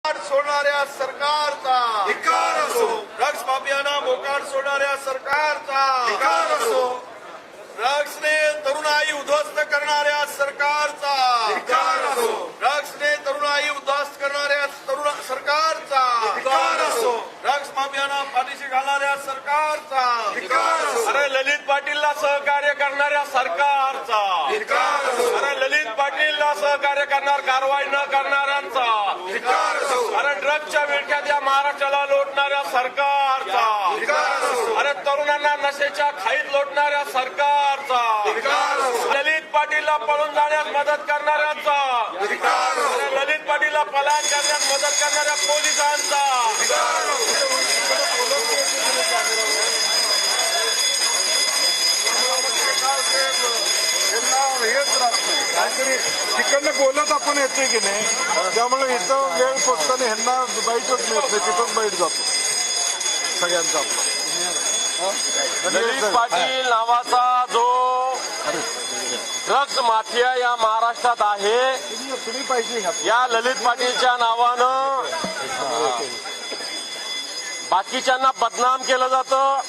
सोडणाऱ्या सरकारचा धिक्कार असो, ड्रग्स माफियांना मोकाट सोडणाऱ्या सरकारचा धिक्कार असो, ड्रग्सने तरुणाई उद्ध्वस्त करणाऱ्या सरकारचा धिक्कार असो, ड्रग्सने तरुणाई उद्ध्वस्त करणाऱ्या सरकारचा धिक्कार असो, ड्रग्स माफियांना पाठीशी घालणाऱ्या सरकारचा धिक्कार असो, अरे ललित पाटीलला सहकार्य करणाऱ्या सरकारचा धिक्कार असो, अरे ललित पाटीलला सहकार्य करणार कारवाई न करणाऱ्यांचा धिक्कार असो, अरे ड्रग्सच्या विळख्यात या महाराष्ट्राला लोटणाऱ्या सरकारचा धिक्कार असो, अरे तरुणांना नशेच्या खाईत लोटणाऱ्या सरकारचा धिक्कार असो, ललित पाटीलला पळून जाण्यास मदत करणाऱ्यांचा धिक्कार असो, अरे ललित पाटीलला पलायन करण्यास मदत करणाऱ्या पोलिसांचा धिक्कार असो. काहीतरी तिकडनं बोलत आपण येतोय की नाही, त्यामुळे इथं वेळ पोचताना ह्यांना बाईटच मिळत नाही, तिथंच बाईट जातो सगळ्यांचा ललित पाटील नावाचा जो ड्रग्स माफिया या महाराष्ट्रात आहे, तुम्ही पाहिजे ह्यात. या ललित पाटीलच्या नावानं बाकीच्यांना बदनाम केलं जातं.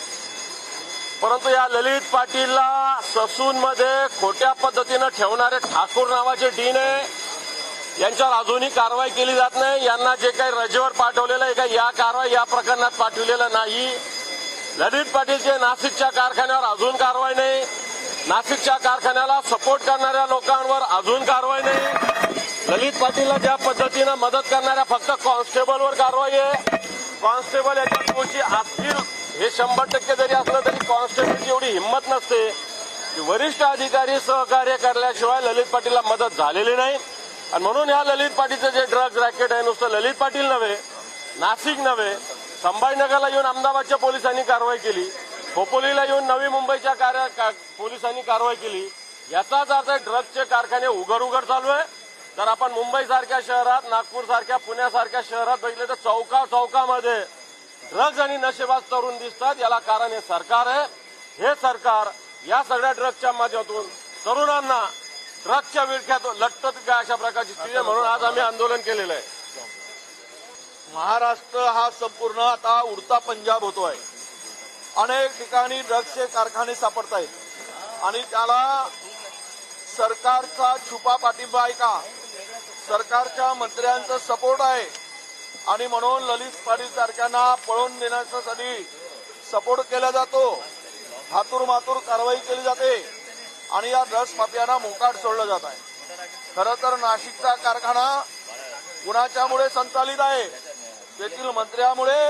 परंतु या ललित पाटीलला ससूनमध्ये खोट्या पद्धतीनं ठेवणारे ठाकूर नावाचे डीन आहे, यांच्यावर अजूनही कारवाई केली जात नाही. यांना जे काही रजेवर पाठवलेलं आहे का या कारवाई या प्रकरणात पाठवलेलं नाही. ललित पाटीलचे नाशिकच्या कारखान्यावर अजून कारवाई नाही. नाशिकच्या कारखान्याला सपोर्ट करणाऱ्या लोकांवर अजून कारवाई नाही. ललित पाटीलला ज्या पद्धतीनं मदत करणाऱ्या फक्त कॉन्स्टेबलवर कारवाई आहे. कॉन्स्टेबल याच्या दोषी असतील हे 100% जरी असलं तरी कॉन्स्टेबलची एवढी हिंमत नसते की वरिष्ठ अधिकारी सहकार्य करल्याशिवाय ललित पाटीलला मदत झालेली नाही. आणि म्हणून या ललित पाटीलचं जे ड्रग्ज रॅकेट आहे, नुसतं ललित पाटील नव्हे, नाशिक नव्हे, संभाजीनगरला येऊन अहमदाबादच्या पोलिसांनी कारवाई केली, खोपोलीला येऊन नवी मुंबईच्या पोलिसांनी कारवाई केली. याचाच अर्थ ड्रग्जचे कारखाने उघड उघड चालू आहे. तर आपण मुंबईसारख्या शहरात, नागपूरसारख्या, पुण्यासारख्या शहरात बघितले तर चौकामध्ये ड्रग्ज आणि नशेबाज तरुण दिसतात. याला कारण हे सरकार आहे. हे सरकार या सगळ्या ड्रग्जच्या माध्यमातून तरुणांना ड्रग्जच्या विळख्यात लटकत का अशा प्रकारची स्थिती आहे. म्हणून आज आम्ही आंदोलन केलेलं आहे. महाराष्ट्र हा संपूर्ण आता उडता पंजाब होतोय. अनेक ठिकाणी ड्रग्जचे कारखाने सापडत आहेत आणि त्याला सरकारचा छुपा पाठिंबा आहे का, सरकारच्या मंत्र्यांचा सपोर्ट आहे. आणि म्हणून ललित पाटील सारख्यांना पळून देण्यासाठी सपोर्ट केला जातो. हातूर मातूर कारवाई केली जाते आणि या ड्रग्स माफियांना मोकाट सोडलं जात आहे. खरं तर नाशिकचा कारखाना कुणाच्यामुळे संचालित आहे, तेथील मंत्र्यामुळे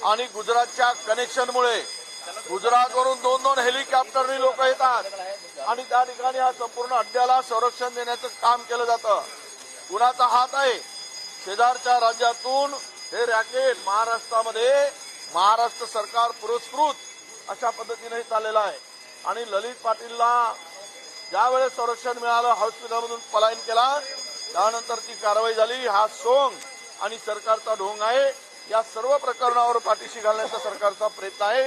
आणि गुजरातच्या कनेक्शनमुळे. गुजरातवरून 2-2 हेलिकॉप्टरनी लोक येतात आणि त्या ठिकाणी या संपूर्ण अड्ड्याला संरक्षण देण्याचं काम केलं जातं. कुणाचा हात आहे? शेजारच्या राज्यातून हे रॅकेट महाराष्ट्रामध्ये महाराष्ट्र सरकार पुरस्कृत अशा पद्धतीने चाललेलं आहे. आणि ललित पाटीलला ज्यावेळेस संरक्षण मिळालं, हॉस्पिटलमधून पलायन केला, त्यानंतर ती कारवाई झाली. हा सोंग आणि सरकारचा ढोंग आहे. या सर्व प्रकरणावर पाठीशी घालण्याचा सरकारचा प्रयत्न आहे.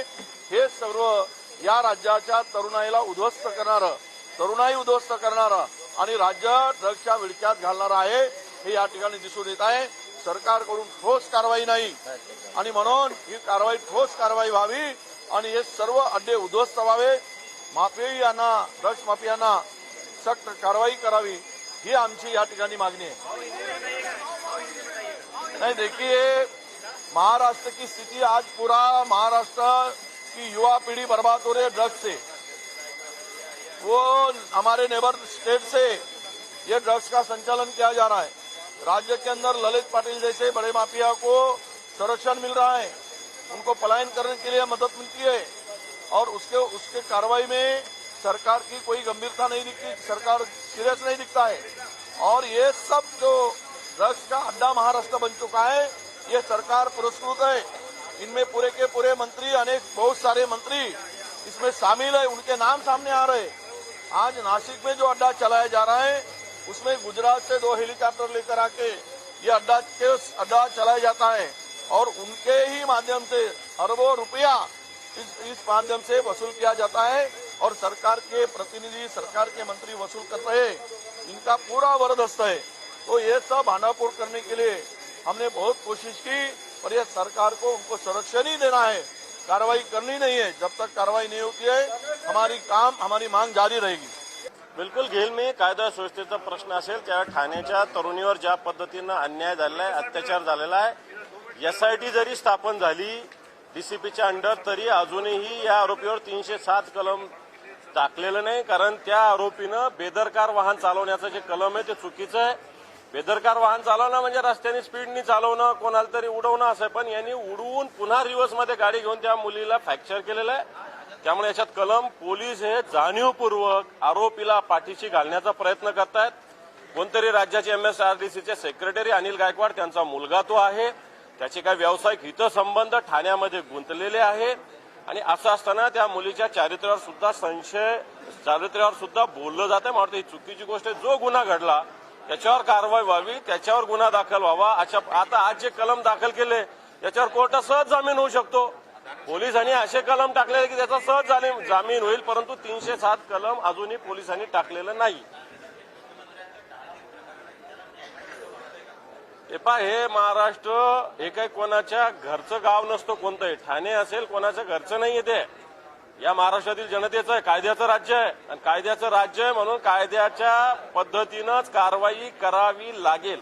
हे सर्व या राज्याच्या तरुणाईला उद्ध्वस्त करणारं, तरुणाई उद्ध्वस्त करणारं आणि राज्य ड्रग्सच्या विळख्यात घालणारं आहे हे या ठिकाणी दिसून येत आहे. सरकारकडून ठोस कारवाई नाही आणि म्हणून ही कारवाई ठोस कारवाई व्हावी आणि हे सर्व अड्डे उद्ध्वस्त व्हावे. माफियांना, ड्रग्स माफियांना सक्त कारवाई करावी ही आमची या ठिकाणी मागणी आहे. नहीं देखिए, महाराष्ट्र की स्थिति आज पूरा महाराष्ट्र की युवा पीढ़ी बर्बाद हो रही है ड्रग्स से. वो हमारे नेबर स्टेट से ये ड्रग्स का संचालन किया जा रहा है. राज्य के अंदर ललित पाटिल जैसे बड़े माफिया को संरक्षण मिल रहा है, उनको पलायन करने के लिए मदद मिलती है और उसके कार्रवाई में सरकार की कोई गंभीरता नहीं दिखती, सरकार सीरियस नहीं दिखता है. और ये सब जो ड्रग्स का अड्डा महाराष्ट्र बन चुका है, ये सरकार पुरस्कृत है. इनमें पूरे के पूरे मंत्री, बहुत सारे मंत्री इसमें शामिल है, उनके नाम सामने आ रहे. आज नासिक में जो अड्डा चलाया जा रहा है उसमें गुजरात से 2 हेलीकॉप्टर लेकर आके ये अड्डा चलाया जाता है और उनके ही माध्यम से अरबों रुपया इस माध्यम से वसूल किया जाता है और सरकार के प्रतिनिधि, सरकार के मंत्री वसूल कर रहे हैं. इनका पूरा वरदस्त है. तो ये सब भांडाफोड़ करने के लिए हमने बहुत कोशिश की, पर यह सरकार को उनको संरक्षण ही देना है, कार्रवाई करनी नहीं है। जब तक कार्रवाई नहीं होती है हमारी मांग जारी रहेगी। बिलकुल घेल में कायदा सुव्यवस्थेचा प्रश्न असेल त्यावेळी ठाण्याच्या तरुणीवर ज्या पद्धतीनं अन्याय झालेला आहे, अत्याचार झालेला आहे, एसआयटी जरी स्थापन झाली डीसीपीच्या अंडर तरी अजूनही या आरोपीवर 307 कलम टाकलेलं नाही, कारण त्या आरोपीनं बेदरकार वाहन चालवण्याचं जे कलम आहे ते चुकीचं आहे। बेदरकार वाहन चालवणं म्हणजे रस्त्याने स्पीडनी चालवणं, कोणाला तरी उडवणं असं, पण यांनी उडवून पुन्हा रिव्हर्समध्ये गाडी घेऊन त्या मुलीला फ्रॅक्चर केलेलं आहे। त्यामुळे याच्यात कलम पोलीस हे जाणीवपूर्वक आरोपीला पाठीशी घालण्याचा प्रयत्न करतायत। कोणतरी राज्याचे MSRDCचे सेक्रेटरी अनिल गायकवाड त्यांचा मुलगा तो आहे, त्याचे काही व्यावसायिक हितसंबंध ठाण्यामध्ये गुंतलेले आहे आणि असं असताना त्या मुलीच्या चारित्र्यावर सुद्धा बोललं जातं। मला वाटतं ही चुकीची गोष्ट आहे। जो गुन्हा घडला त्याच्यावर कारवाई व्हावी, त्याच्यावर गुन्हा दाखल व्हावा। आता आज जे कलम दाखल केले त्याच्यावर कोर्टात सहज जामीन होऊ शकतो। पोलिसांनी असे कलम टाकले की त्याचा सहज जामीन होईल, परंतु 307 कलम अजूनही पोलिसांनी टाकलेलं नाही। हे महाराष्ट्र हे काही कोणाच्या घरचं गाव नसतं, कोणतंही ठाणे असेल कोणाचं घरचं नाहीये ते, या महाराष्ट्रातील जनतेचं आहे, कायद्याचं राज्य आहे आणि कायद्याचं राज्य आहे म्हणून कायद्याच्या पद्धतीनंच कारवाई करावी लागेल।